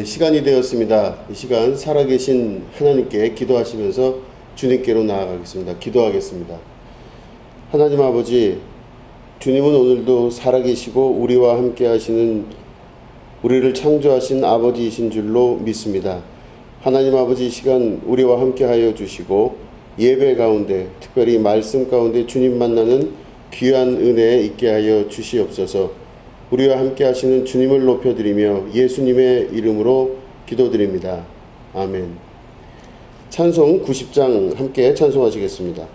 시간이 되었습니다. 이 시간 살아계신 하나님께 기도하시면서 주님께로 나아가겠습니다. 기도하겠습니다. 하나님 아버지, 주님은 오늘도 살아계시고 우리와 함께 하시는, 우리를 창조하신 아버지이신 줄로 믿습니다. 하나님 아버지, 이 시간 우리와 함께 하여 주시고 예배 가운데, 특별히 말씀 가운데 주님 만나는 귀한 은혜 있게 하여 주시옵소서. 우리와 함께 하시는 주님을 높여드리며 예수님의 이름으로 기도드립니다. 아멘. 찬송 90장 함께 찬송하시겠습니다.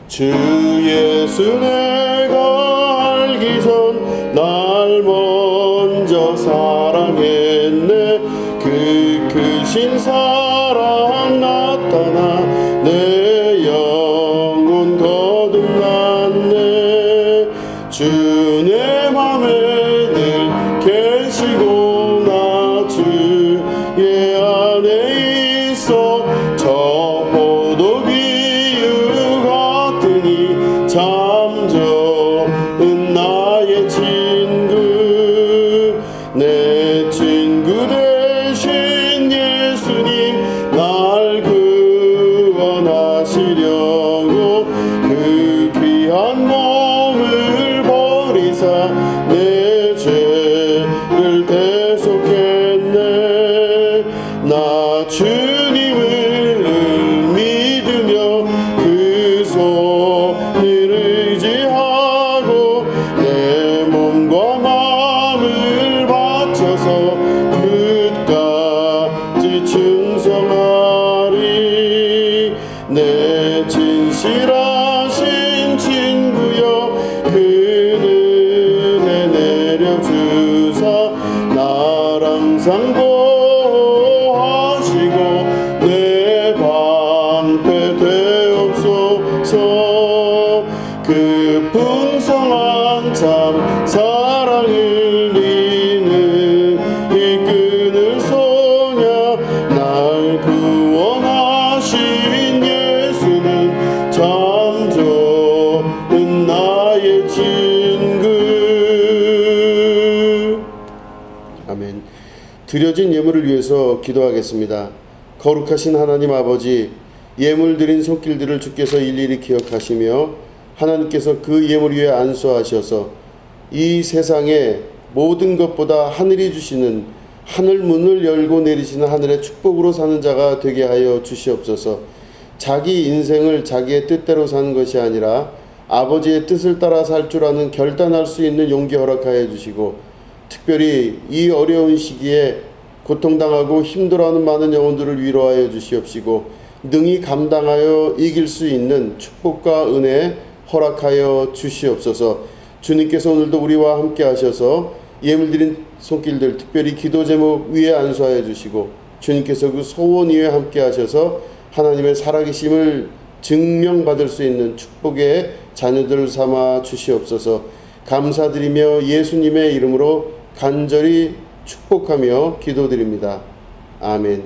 주 예수 내가 알기 전 날 먼저 사랑했네. 그 크신 사랑 나타나 내 영혼 거듭났네. 주 내 맘에 늘 계시고 나 주의 안에 있어. 저 포도비유 같으니 잠정은 나의 친구. 내 친구 대신 예수님 날 구원하시려고 그 귀한 몸을 버리사 내 죄를 대속했네. 나 주님을 믿으며 그 손을 의지하고 내 몸과 마음을 바쳐서 끝까지 충성하리. 내 진실하신 친구여, 그 은혜 내려주사 날 항상 보호하시고 내 방패 되옵소서. 그 풍성한 참 사랑을 이는 이끈을 소냐. 날 구원하신 예수는 참 좋은 나의 친구. 아멘. 드려진 예물을 위해서 기도하겠습니다. 거룩하신 하나님 아버지, 예물 드린 손길들을 주께서 일일이 기억하시며 하나님께서 그 예물 위에 안수하셔서 이 세상의 모든 것보다 하늘이 주시는, 하늘 문을 열고 내리시는 하늘의 축복으로 사는 자가 되게 하여 주시옵소서. 자기 인생을 자기의 뜻대로 사는 것이 아니라 아버지의 뜻을 따라 살 줄 아는 결단할 수 있는 용기 허락하여 주시고, 특별히 이 어려운 시기에 고통당하고 힘들어하는 많은 영혼들을 위로하여 주시옵시고 능히 감당하여 이길 수 있는 축복과 은혜 허락하여 주시옵소서. 주님께서 오늘도 우리와 함께 하셔서 예물드린 손길들, 특별히 기도 제목 위에 안수하여 주시고 주님께서 그 소원 위에 함께 하셔서 하나님의 살아계심을 증명받을 수 있는 축복의 자녀들 삼아 주시옵소서. 감사드리며 예수님의 이름으로 간절히 축복하며 기도드립니다. 아멘.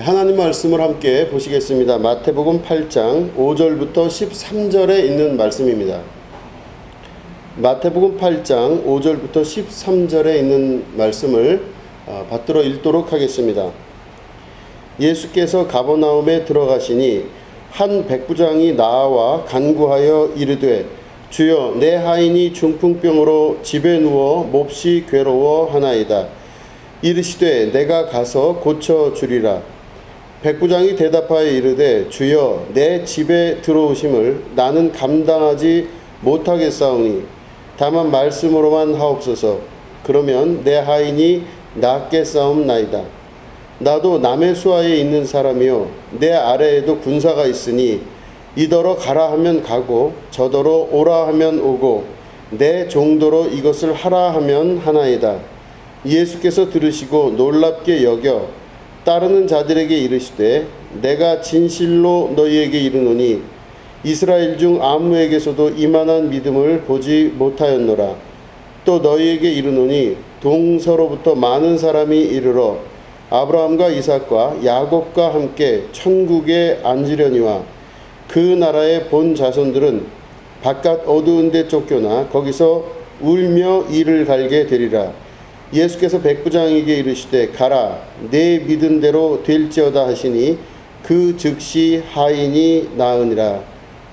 하나님 말씀을 함께 보시겠습니다. 마태복음 8장 5절부터 13절에 있는 말씀입니다. 마태복음 8장 5절부터 13절에 있는 말씀을 받들어 읽도록 하겠습니다. 예수께서 가버나움에 들어가시니 한 백부장이 나와 간구하여 이르되, 주여, 내 하인이 중풍병으로 집에 누워 몹시 괴로워하나이다. 이르시되, 내가 가서 고쳐주리라. 백부장이 대답하여 이르되, 주여, 내 집에 들어오심을 나는 감당하지 못하겠사오니 다만 말씀으로만 하옵소서. 그러면 내 하인이 낫겠사옵나이다. 나도 남의 수하에 있는 사람이요 내 아래에도 군사가 있으니 이더러 가라 하면 가고 저더러 오라 하면 오고 내 정도로 이것을 하라 하면 하나이다. 예수께서 들으시고 놀랍게 여겨 따르는 자들에게 이르시되, 내가 진실로 너희에게 이르노니 이스라엘 중 아무에게서도 이만한 믿음을 보지 못하였노라. 또 너희에게 이르노니 동서로부터 많은 사람이 이르러 아브라함과 이삭과 야곱과 함께 천국에 앉으려니와 그 나라의 본 자손들은 바깥 어두운 데 쫓겨나 거기서 울며 이를 갈게 되리라. 예수께서 백부장에게 이르시되 가라 내 믿은 대로 될지어다 하시니 그 즉시 하인이 나으니라.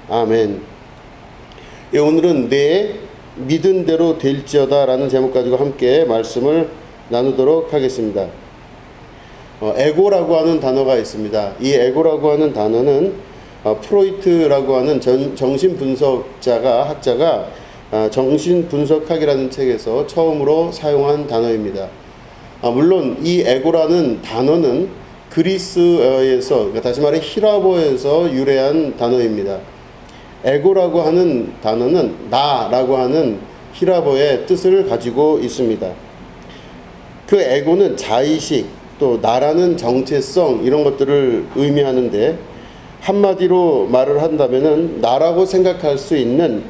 아멘. 오늘은 내 믿은 대로 될지어다 라는 제목 가지고 함께 말씀을 나누도록 하겠습니다. 에고라고 하는 단어가 있습니다. 이 에고라고 하는 단어는 프로이트라고 하는 학자가 정신분석학이라는 책에서 처음으로 사용한 단어입니다. 물론 이 에고라는 단어는 그리스어에서, 그러니까 다시 말해 히라보에서 유래한 단어입니다. 에고라고 하는 단어는 나라고 하는 히라보의 뜻을 가지고 있습니다. 그 에고는 자의식, 또 나라는 정체성 이런 것들을 의미하는데 한마디로 말을 한다면은 나라고 생각할 수 있는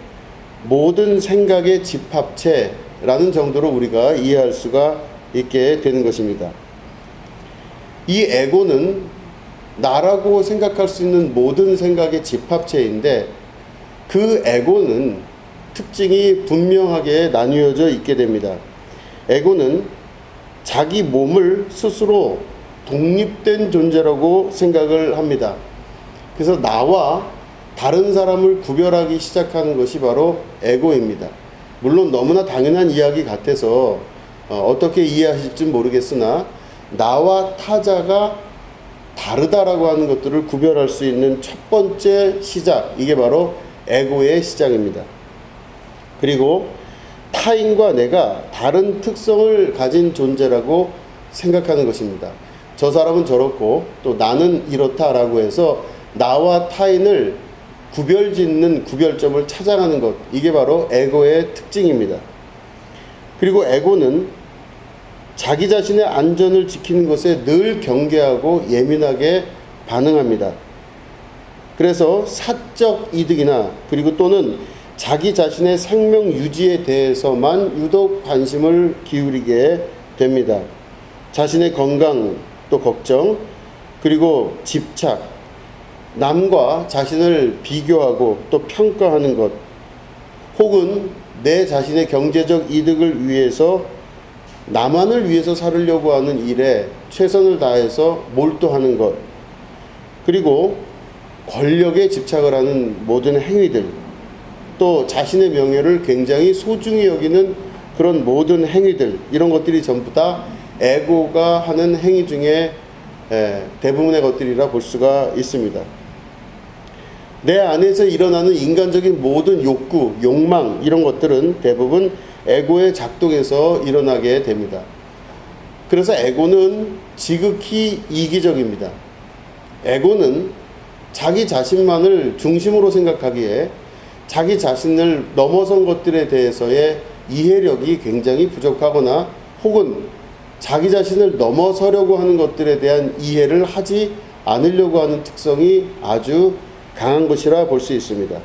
모든 생각의 집합체라는 정도로 우리가 이해할 수가 있게 되는 것입니다. 이 에고는 나라고 생각할 수 있는 모든 생각의 집합체인데 그 에고는 특징이 분명하게 나뉘어져 있게 됩니다. 에고는 자기 몸을 스스로 독립된 존재라고 생각을 합니다. 그래서 나와 다른 사람을 구별하기 시작하는 것이 바로 에고입니다. 물론 너무나 당연한 이야기 같아서 어떻게 이해하실지 모르겠으나 나와 타자가 다르다라고 하는 것들을 구별할 수 있는 첫 번째 시작, 이게 바로 에고의 시작입니다. 그리고 타인과 내가 다른 특성을 가진 존재라고 생각하는 것입니다. 저 사람은 저렇고 또 나는 이렇다라고 해서 나와 타인을 구별짓는 구별점을 찾아가는 것, 이게 바로 에고의 특징입니다. 그리고 에고는 자기 자신의 안전을 지키는 것에 늘 경계하고 예민하게 반응합니다. 그래서 사적 이득이나 그리고 또는 자기 자신의 생명 유지에 대해서만 유독 관심을 기울이게 됩니다. 자신의 건강, 또 걱정, 그리고 집착, 남과 자신을 비교하고 또 평가하는 것, 혹은 내 자신의 경제적 이득을 위해서 나만을 위해서 살으려고 하는 일에 최선을 다해서 몰두하는 것, 그리고 권력에 집착을 하는 모든 행위들, 또 자신의 명예를 굉장히 소중히 여기는 그런 모든 행위들, 이런 것들이 전부 다 에고가 하는 행위 중에 대부분의 것들이라 볼 수가 있습니다. 내 안에서 일어나는 인간적인 모든 욕구, 욕망 이런 것들은 대부분 에고의 작동에서 일어나게 됩니다. 그래서 에고는 지극히 이기적입니다. 에고는 자기 자신만을 중심으로 생각하기에 자기 자신을 넘어선 것들에 대해서의 이해력이 굉장히 부족하거나 혹은 자기 자신을 넘어서려고 하는 것들에 대한 이해를 하지 않으려고 하는 특성이 아주 강한 것이라 볼 수 있습니다.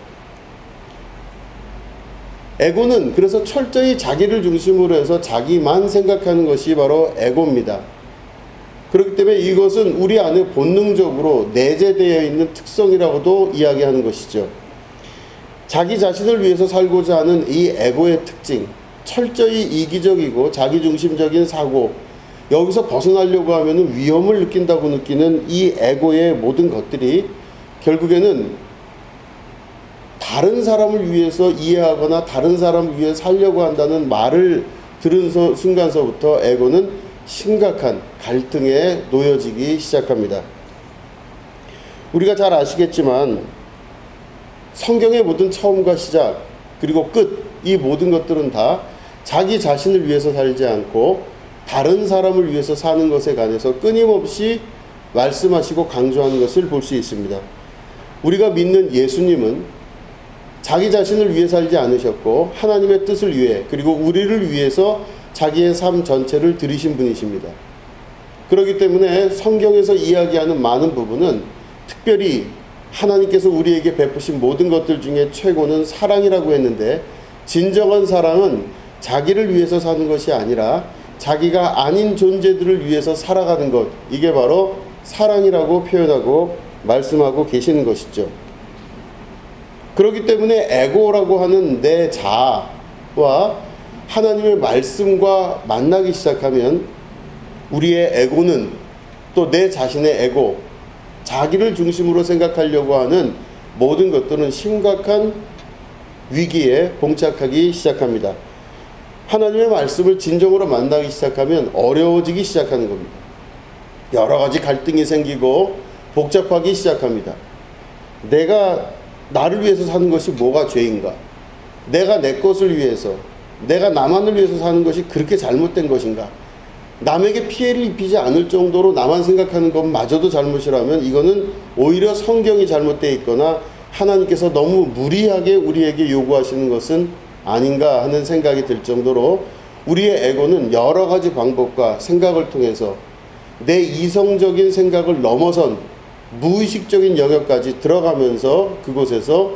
에고는 그래서 철저히 자기를 중심으로 해서 자기만 생각하는 것이 바로 에고입니다. 그렇기 때문에 이것은 우리 안에 본능적으로 내재되어 있는 특성이라고도 이야기하는 것이죠. 자기 자신을 위해서 살고자 하는 이 에고의 특징, 철저히 이기적이고 자기중심적인 사고, 여기서 벗어나려고 하면 위험을 느낀다고 느끼는 이 에고의 모든 것들이 결국에는 다른 사람을 위해서 이해하거나 다른 사람을 위해 살려고 한다는 말을 들은 순간서부터 에고는 심각한 갈등에 놓여지기 시작합니다. 우리가 잘 아시겠지만 성경의 모든 처음과 시작 그리고 끝, 이 모든 것들은 다 자기 자신을 위해서 살지 않고 다른 사람을 위해서 사는 것에 관해서 끊임없이 말씀하시고 강조하는 것을 볼 수 있습니다. 우리가 믿는 예수님은 자기 자신을 위해 살지 않으셨고 하나님의 뜻을 위해, 그리고 우리를 위해서 자기의 삶 전체를 들이신 분이십니다. 그렇기 때문에 성경에서 이야기하는 많은 부분은 특별히 하나님께서 우리에게 베푸신 모든 것들 중에 최고는 사랑이라고 했는데, 진정한 사랑은 자기를 위해서 사는 것이 아니라 자기가 아닌 존재들을 위해서 살아가는 것, 이게 바로 사랑이라고 표현하고 말씀하고 계시는 것이죠. 그렇기 때문에 에고라고 하는 내 자아와 하나님의 말씀과 만나기 시작하면 우리의 에고는 또 내 자신의 에고, 자기를 중심으로 생각하려고 하는 모든 것들은 심각한 위기에 봉착하기 시작합니다. 하나님의 말씀을 진정으로 만나기 시작하면 어려워지기 시작하는 겁니다. 여러 가지 갈등이 생기고 복잡하기 시작합니다. 내가 나를 위해서 사는 것이 뭐가 죄인가? 내가 내 것을 위해서, 내가 나만을 위해서 사는 것이 그렇게 잘못된 것인가? 남에게 피해를 입히지 않을 정도로 나만 생각하는 것마저도 잘못이라면 이거는 오히려 성경이 잘못되어 있거나 하나님께서 너무 무리하게 우리에게 요구하시는 것은 아닌가 하는 생각이 들 정도로 우리의 에고는 여러 가지 방법과 생각을 통해서 내 이성적인 생각을 넘어선 무의식적인 영역까지 들어가면서 그곳에서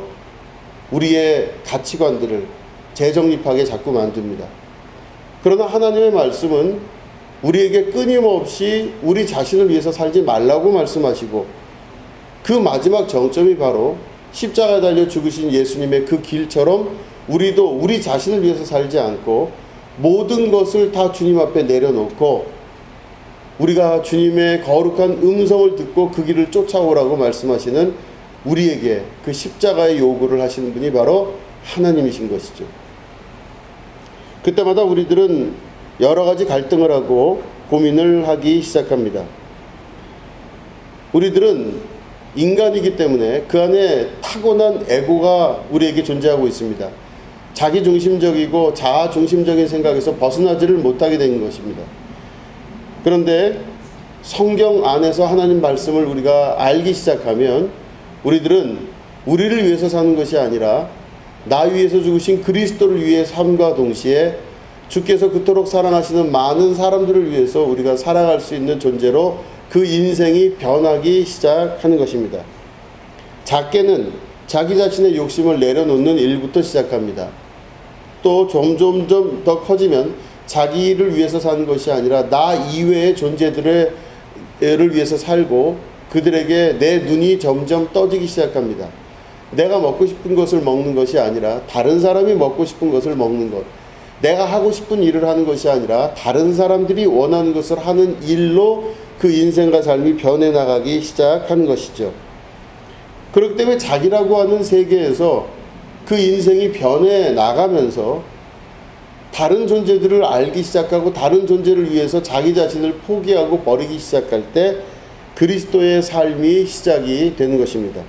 우리의 가치관들을 재정립하게 자꾸 만듭니다. 그러나 하나님의 말씀은 우리에게 끊임없이 우리 자신을 위해서 살지 말라고 말씀하시고 그 마지막 정점이 바로 십자가에 달려 죽으신 예수님의 그 길처럼 우리도 우리 자신을 위해서 살지 않고 모든 것을 다 주님 앞에 내려놓고 우리가 주님의 거룩한 음성을 듣고 그 길을 쫓아오라고 말씀하시는 우리에게 그 십자가의 요구를 하시는 분이 바로 하나님이신 것이죠. 그때마다 우리들은 여러 가지 갈등을 하고 고민을 하기 시작합니다. 우리들은 인간이기 때문에 그 안에 타고난 에고가 우리에게 존재하고 있습니다. 자기중심적이고 자아중심적인 생각에서 벗어나지를 못하게 된 것입니다. 그런데 성경 안에서 하나님 말씀을 우리가 알기 시작하면 우리들은 우리를 위해서 사는 것이 아니라 나 위해서 죽으신 그리스도를 위해 삶과 동시에 주께서 그토록 사랑하시는 많은 사람들을 위해서 우리가 살아갈 수 있는 존재로 그 인생이 변하기 시작하는 것입니다. 작게는 자기 자신의 욕심을 내려놓는 일부터 시작합니다. 또 점점 더 커지면 자기를 위해서 사는 것이 아니라 나 이외의 존재들을 위해서 살고 그들에게 내 눈이 점점 떠지기 시작합니다. 내가 먹고 싶은 것을 먹는 것이 아니라 다른 사람이 먹고 싶은 것을 먹는 것, 내가 하고 싶은 일을 하는 것이 아니라 다른 사람들이 원하는 것을 하는 일로 그 인생과 삶이 변해나가기 시작하는 것이죠. 그렇기 때문에 자기라고 하는 세계에서 그 인생이 변해나가면서 다른 존재들을 알기 시작하고 다른 존재를 위해서 자기 자신을 포기하고 버리기 시작할 때 그리스도의 삶이 시작이 되는 것입니다.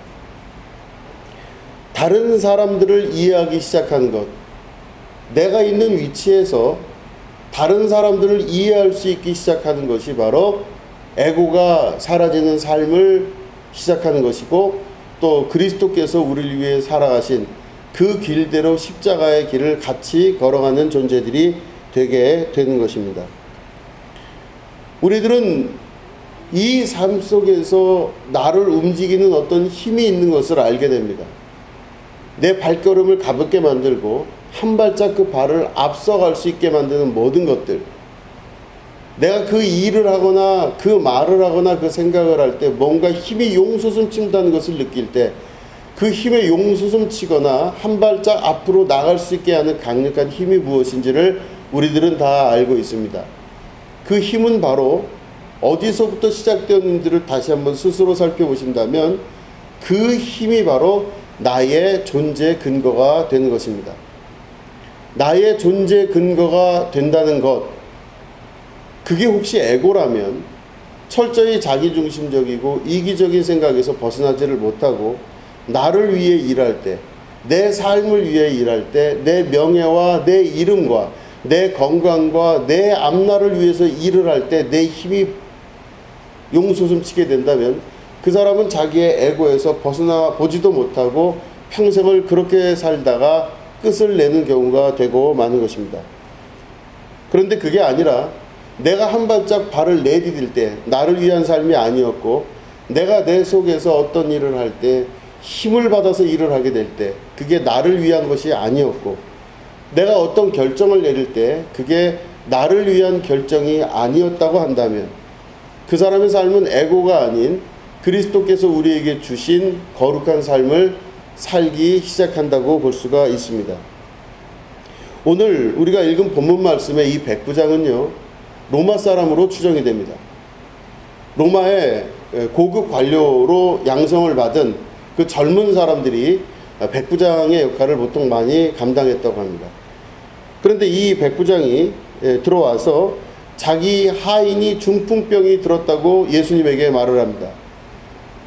다른 사람들을 이해하기 시작하는 것, 내가 있는 위치에서 다른 사람들을 이해할 수 있기 시작하는 것이 바로 에고가 사라지는 삶을 시작하는 것이고 또 그리스도께서 우리를 위해 살아가신 그 길대로 십자가의 길을 같이 걸어가는 존재들이 되게 되는 것입니다. 우리들은 이 삶 속에서 나를 움직이는 어떤 힘이 있는 것을 알게 됩니다. 내 발걸음을 가볍게 만들고 한 발짝 그 발을 앞서갈 수 있게 만드는 모든 것들, 내가 그 일을 하거나 그 말을 하거나 그 생각을 할 때 뭔가 힘이 용솟음친다는 것을 느낄 때 그 힘에 용솟음치거나 한 발짝 앞으로 나갈 수 있게 하는 강력한 힘이 무엇인지를 우리들은 다 알고 있습니다. 그 힘은 바로 어디서부터 시작되었는지를 다시 한번 스스로 살펴보신다면 그 힘이 바로 나의 존재 근거가 되는 것입니다. 나의 존재 근거가 된다는 것, 그게 혹시 에고라면 철저히 자기중심적이고 이기적인 생각에서 벗어나지를 못하고 나를 위해 일할 때, 내 삶을 위해 일할 때, 내 명예와 내 이름과 내 건강과 내 앞날을 위해서 일을 할 때 내 힘이 용솟음치게 된다면 그 사람은 자기의 에고에서 벗어나 보지도 못하고 평생을 그렇게 살다가 끝을 내는 경우가 되고 마는 것입니다. 그런데 그게 아니라 내가 한 발짝 발을 내디딜 때 나를 위한 삶이 아니었고 내가 내 속에서 어떤 일을 할 때 힘을 받아서 일을 하게 될 때 그게 나를 위한 것이 아니었고 내가 어떤 결정을 내릴 때 그게 나를 위한 결정이 아니었다고 한다면 그 사람의 삶은 에고가 아닌 그리스도께서 우리에게 주신 거룩한 삶을 살기 시작한다고 볼 수가 있습니다. 오늘 우리가 읽은 본문 말씀의 이 백부장은요, 로마 사람으로 추정이 됩니다. 로마의 고급 관료로 양성을 받은 그 젊은 사람들이 백부장의 역할을 보통 많이 감당했다고 합니다. 그런데 이 백부장이 들어와서 자기 하인이 중풍병이 들었다고 예수님에게 말을 합니다.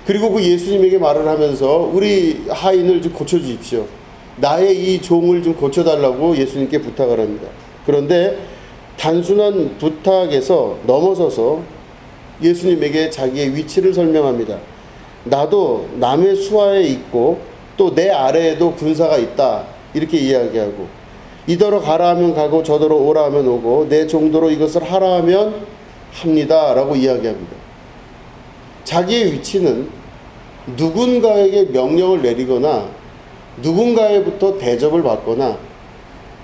그리고 그 예수님에게 말을 하면서 우리 하인을 좀 고쳐주십시오. 나의 이 종을 좀 고쳐달라고 예수님께 부탁을 합니다. 그런데 단순한 부탁에서 넘어서서 예수님에게 자기의 위치를 설명합니다. 나도 남의 수하에 있고 또 내 아래에도 군사가 있다, 이렇게 이야기하고, 이더러 가라 하면 가고 저더러 오라 하면 오고 내 종도로 이것을 하라 하면 합니다 라고 이야기합니다. 자기의 위치는 누군가에게 명령을 내리거나 누군가에부터 대접을 받거나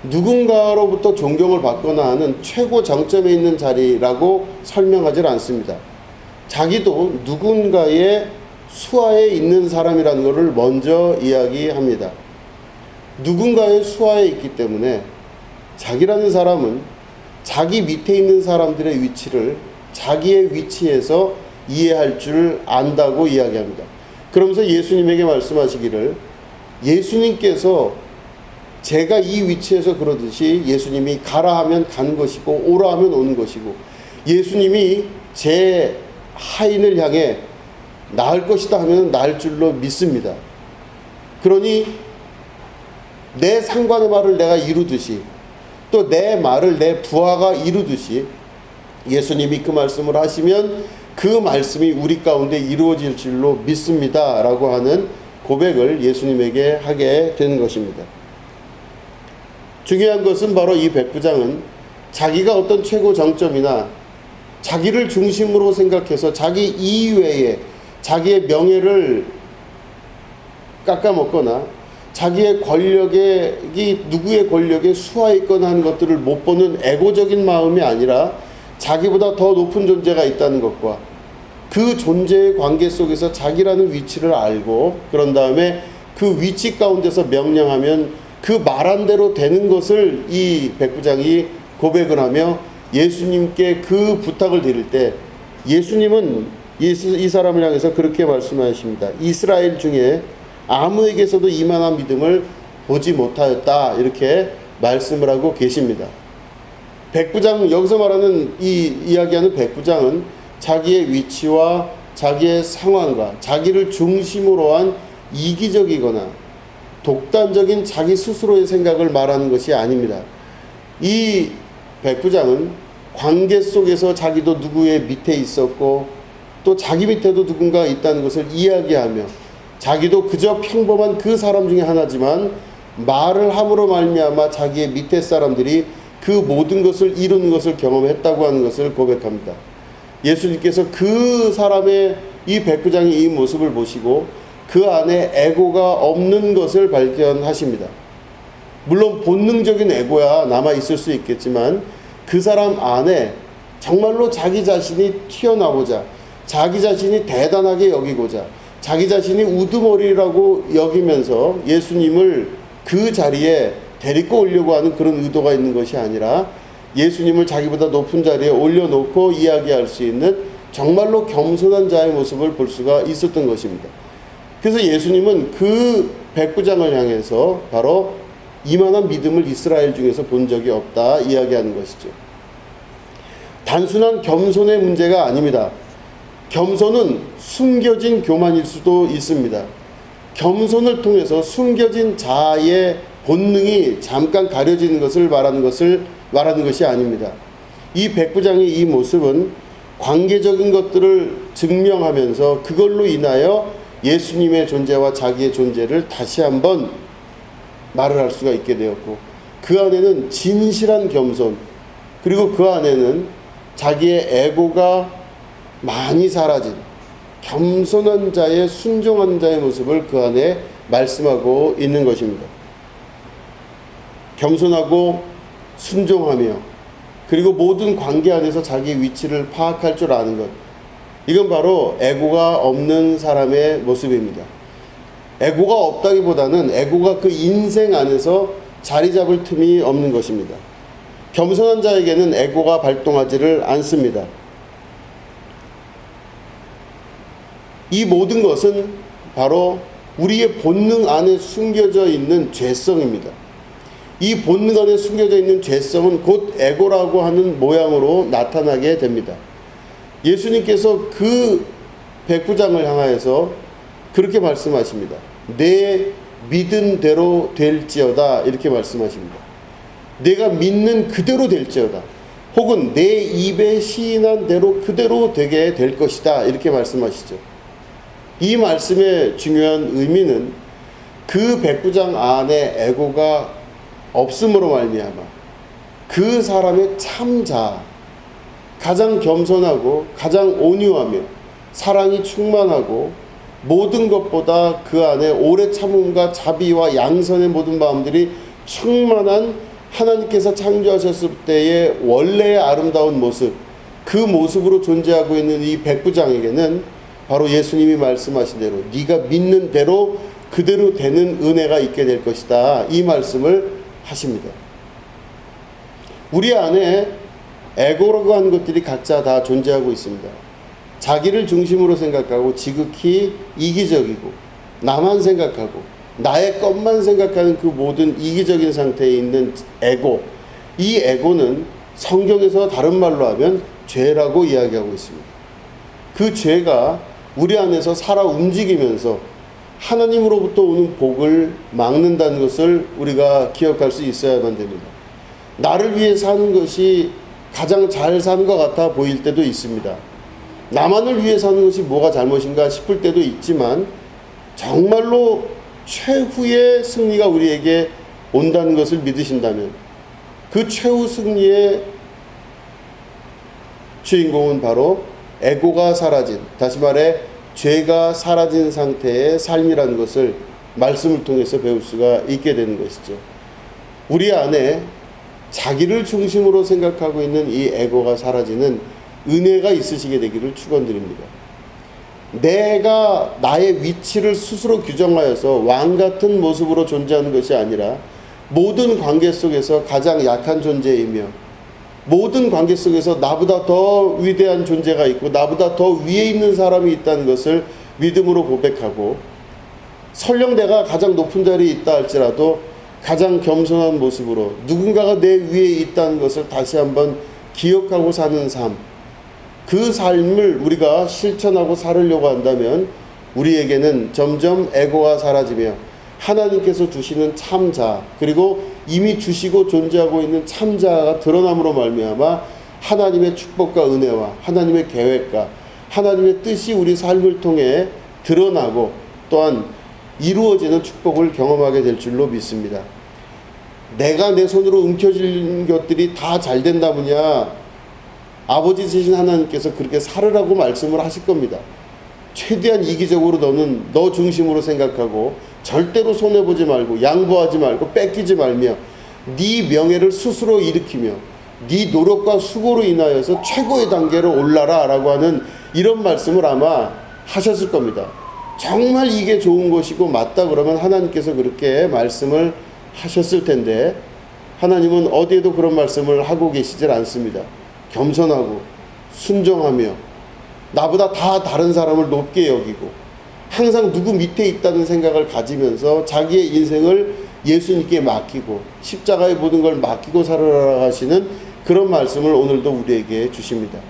누군가로부터 존경을 받거나 하는 최고 정점에 있는 자리라고 설명하지 않습니다. 자기도 누군가의 수하에 있는 사람이라는 것을 먼저 이야기합니다. 누군가의 수하에 있기 때문에 자기라는 사람은 자기 밑에 있는 사람들의 위치를 자기의 위치에서 이해할 줄 안다고 이야기합니다. 그러면서 예수님에게 말씀하시기를, 예수님께서 제가 이 위치에서 그러듯이 예수님이 가라 하면 가는 것이고 오라 하면 오는 것이고, 예수님이 제 하인을 향해 나을 것이다 하면 나을 줄로 믿습니다. 그러니 내 상관의 말을 내가 이루듯이 또 내 말을 내 부하가 이루듯이 예수님이 그 말씀을 하시면 그 말씀이 우리 가운데 이루어질 줄로 믿습니다 라고 하는 고백을 예수님에게 하게 된 것입니다. 중요한 것은 바로 이 백부장은 자기가 어떤 최고 정점이나 자기를 중심으로 생각해서 자기 이외에 자기의 명예를 깎아먹거나 자기의 권력이 누구의 권력에 수하에 있거나 하는 것들을 못 보는 에고적인 마음이 아니라 자기보다 더 높은 존재가 있다는 것과 그 존재의 관계 속에서 자기라는 위치를 알고 그런 다음에 그 위치 가운데서 명령하면 그 말한 대로 되는 것을 이 백부장이 고백을 하며 예수님께 그 부탁을 드릴 때 예수님은 이 사람을 향해서 그렇게 말씀하십니다. 이스라엘 중에 아무에게서도 이만한 믿음을 보지 못하였다, 이렇게 말씀을 하고 계십니다. 백부장, 여기서 말하는 이야기하는 백부장은 자기의 위치와 자기의 상황과 자기를 중심으로 한 이기적이거나 독단적인 자기 스스로의 생각을 말하는 것이 아닙니다. 이 백부장은 관계 속에서 자기도 누구의 밑에 있었고 또 자기 밑에도 누군가가 있다는 것을 이야기하며 자기도 그저 평범한 그 사람 중에 하나지만 말을 함으로 말미암아 자기의 밑에 사람들이 그 모든 것을 이루는 것을 경험했다고 하는 것을 고백합니다. 예수님께서 그 사람의 이 백부장의 이 모습을 보시고 그 안에 에고가 없는 것을 발견하십니다. 물론 본능적인 에고야 남아 있을 수 있겠지만 그 사람 안에 정말로 자기 자신이 튀어나오자, 자기 자신이 대단하게 여기고자, 자기 자신이 우두머리라고 여기면서 예수님을 그 자리에 데리고 오려고 하는 그런 의도가 있는 것이 아니라 예수님을 자기보다 높은 자리에 올려놓고 이야기할 수 있는 정말로 겸손한 자의 모습을 볼 수가 있었던 것입니다. 그래서 예수님은 그 백부장을 향해서 바로 이만한 믿음을 이스라엘 중에서 본 적이 없다 이야기하는 것이죠. 단순한 겸손의 문제가 아닙니다. 겸손은 숨겨진 교만일 수도 있습니다. 겸손을 통해서 숨겨진 자아의 본능이 잠깐 가려지는 것을 말하는 것이 아닙니다. 이 백부장의 이 모습은 관계적인 것들을 증명하면서 그걸로 인하여 예수님의 존재와 자기의 존재를 다시 한번 말을 할 수가 있게 되었고, 그 안에는 진실한 겸손, 그리고 그 안에는 자기의 에고가 많이 사라진 겸손한 자의, 순종한 자의 모습을 그 안에 말씀하고 있는 것입니다. 겸손하고 순종하며 그리고 모든 관계 안에서 자기의 위치를 파악할 줄 아는 것. 이건 바로 에고가 없는 사람의 모습입니다. 에고가 없다기보다는 에고가 그 인생 안에서 자리 잡을 틈이 없는 것입니다. 겸손한 자에게는 에고가 발동하지를 않습니다. 이 모든 것은 바로 우리의 본능 안에 숨겨져 있는 죄성입니다. 이 본능 안에 숨겨져 있는 죄성은 곧 에고라고 하는 모양으로 나타나게 됩니다. 예수님께서 그 백부장을 향하여서 그렇게 말씀하십니다. 내 믿은 대로 될지어다, 이렇게 말씀하십니다. 내가 믿는 그대로 될지어다, 혹은 내 입에 시인한 대로 그대로 되게 될 것이다, 이렇게 말씀하시죠. 이 말씀의 중요한 의미는 그 백부장 안에 에고가 없음으로 말미암아 그 사람의 참자, 가장 겸손하고 가장 온유하며 사랑이 충만하고 모든 것보다 그 안에 오래 참음과 자비와 양선의 모든 마음들이 충만한 하나님께서 창조하셨을 때의 원래의 아름다운 모습, 그 모습으로 존재하고 있는 이 백부장에게는 바로 예수님이 말씀하신 대로 네가 믿는 대로 그대로 되는 은혜가 있게 될 것이다, 이 말씀을 하십니다. 우리 안에 에고라고 하는 것들이 각자 다 존재하고 있습니다. 자기를 중심으로 생각하고 지극히 이기적이고 나만 생각하고 나의 것만 생각하는 그 모든 이기적인 상태에 있는 에고, 이 에고는 성경에서 다른 말로 하면 죄라고 이야기하고 있습니다. 그 죄가 우리 안에서 살아 움직이면서 하나님으로부터 오는 복을 막는다는 것을 우리가 기억할 수 있어야만 됩니다. 나를 위해 사는 것이 가장 잘 사는 것 같아 보일 때도 있습니다. 나만을 위해 사는 것이 뭐가 잘못인가 싶을 때도 있지만 정말로 최후의 승리가 우리에게 온다는 것을 믿으신다면 그 최후 승리의 주인공은 바로 에고가 사라진, 다시 말해 죄가 사라진 상태의 삶이라는 것을 말씀을 통해서 배울 수가 있게 되는 것이죠. 우리 안에 자기를 중심으로 생각하고 있는 이 에고가 사라지는 은혜가 있으시게 되기를 축원드립니다. 내가 나의 위치를 스스로 규정하여서 왕 같은 모습으로 존재하는 것이 아니라 모든 관계 속에서 가장 약한 존재이며 모든 관계 속에서 나보다 더 위대한 존재가 있고 나보다 더 위에 있는 사람이 있다는 것을 믿음으로 고백하고, 설령 내가 가장 높은 자리에 있다 할지라도 가장 겸손한 모습으로 누군가가 내 위에 있다는 것을 다시 한번 기억하고 사는 삶, 그 삶을 우리가 실천하고 살으려고 한다면 우리에게는 점점 에고가 사라지며 하나님께서 주시는 참자, 그리고 이미 주시고 존재하고 있는 참자가 드러남으로 말미암아 하나님의 축복과 은혜와 하나님의 계획과 하나님의 뜻이 우리 삶을 통해 드러나고 또한 이루어지는 축복을 경험하게 될 줄로 믿습니다. 내가 내 손으로 움켜쥐는 것들이 다 잘 된다면야 아버지 되신 하나님께서 그렇게 살으라고 말씀을 하실 겁니다. 최대한 이기적으로 너는 너 중심으로 생각하고 절대로 손해보지 말고 양보하지 말고 뺏기지 말며 네 명예를 스스로 일으키며 네 노력과 수고로 인하여서 최고의 단계로 올라라 라고 하는 이런 말씀을 아마 하셨을 겁니다. 정말 이게 좋은 것이고 맞다 그러면 하나님께서 그렇게 말씀을 하셨을 텐데 하나님은 어디에도 그런 말씀을 하고 계시질 않습니다. 겸손하고 순종하며 나보다 다 다른 사람을 높게 여기고 항상 누구 밑에 있다는 생각을 가지면서 자기의 인생을 예수님께 맡기고 십자가의 모든 걸 맡기고 살아라 하시는 그런 말씀을 오늘도 우리에게 주십니다.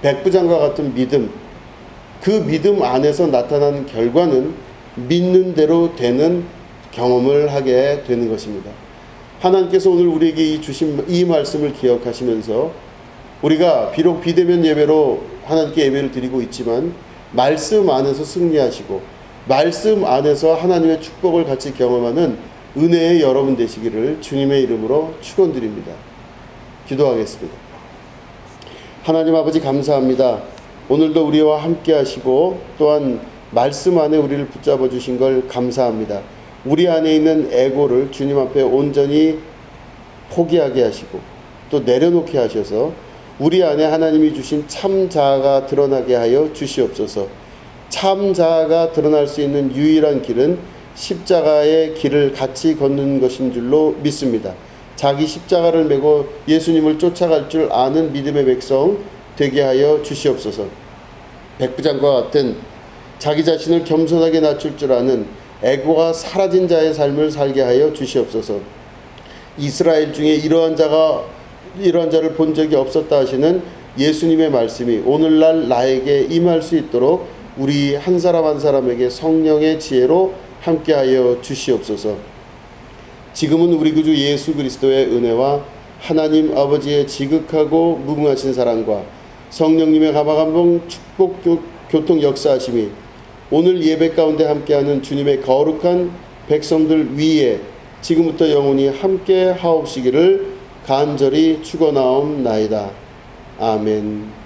백부장과 같은 믿음, 그 믿음 안에서 나타나는 결과는 믿는 대로 되는 경험을 하게 되는 것입니다. 하나님께서 오늘 우리에게 주신 이 말씀을 기억하시면서 우리가 비록 비대면 예배로 하나님께 예배를 드리고 있지만 말씀 안에서 승리하시고 말씀 안에서 하나님의 축복을 같이 경험하는 은혜의 여러분 되시기를 주님의 이름으로 축원드립니다. 기도하겠습니다. 하나님 아버지 감사합니다. 오늘도 우리와 함께 하시고 또한 말씀 안에 우리를 붙잡아 주신 걸 감사합니다. 우리 안에 있는 에고를 주님 앞에 온전히 포기하게 하시고 또 내려놓게 하셔서 우리 안에 하나님이 주신 참 자아가 드러나게 하여 주시옵소서. 참 자아가 드러날 수 있는 유일한 길은 십자가의 길을 같이 걷는 것인 줄로 믿습니다. 자기 십자가를 메고 예수님을 쫓아갈 줄 아는 믿음의 백성 되게 하여 주시옵소서. 백부장과 같은 자기 자신을 겸손하게 낮출 줄 아는 애고가 사라진 자의 삶을 살게 하여 주시옵소서. 이스라엘 중에 이러한 자를 본 적이 없었다 하시는 예수님의 말씀이 오늘날 나에게 임할 수 있도록 우리 한 사람 한 사람에게 성령의 지혜로 함께하여 주시옵소서. 지금은 우리 구주 예수 그리스도의 은혜와 하나님 아버지의 지극하고 무궁하신 사랑과 성령님의 가마감동 축복 교통 역사하심이 오늘 예배 가운데 함께하는 주님의 거룩한 백성들 위에 지금부터 영원히 함께 하옵시기를 간절히 축원하옵나이다. 아멘.